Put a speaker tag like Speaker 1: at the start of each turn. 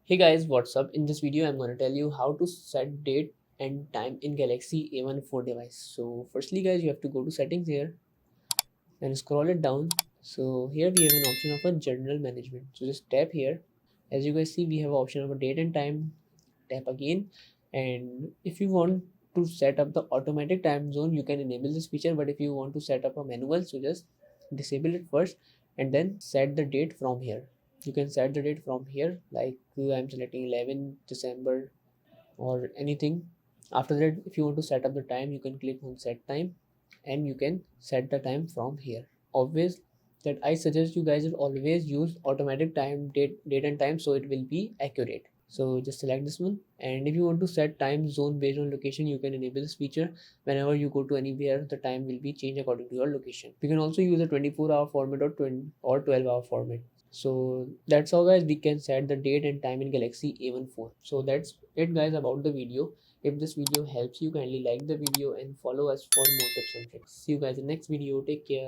Speaker 1: Hey guys, what's up? In this video, I'm going to tell you how to set date and time in Galaxy A14 device. So firstly guys, you have to go to settings here and scroll it down. So here we have an option of a general management. So just tap here. As you guys see, we have an option of a date and time. Tap again. And if you want to set up the automatic time zone, you can enable this feature. But if you want to set up a manual, so just disable it first and then set the date from here. You can set the date from here, like I'm selecting 11 December or anything. After that, if you want to set up the time, you can click on set time and you can set the time from here. Always that I suggest you guys will always use automatic time date and time, so it will be accurate. So just select this one, and if you want to set time zone based on location, you can enable this feature. Whenever you go to anywhere, the time will be changed according to your location. You can also use a 24-hour format or 20 or 12-hour format. So that's how guys we can set the date and time in Galaxy A14. So that's it guys about the video. If this video helps you, kindly like the video and follow us for more tips and tricks. See you guys in the next video. Take care.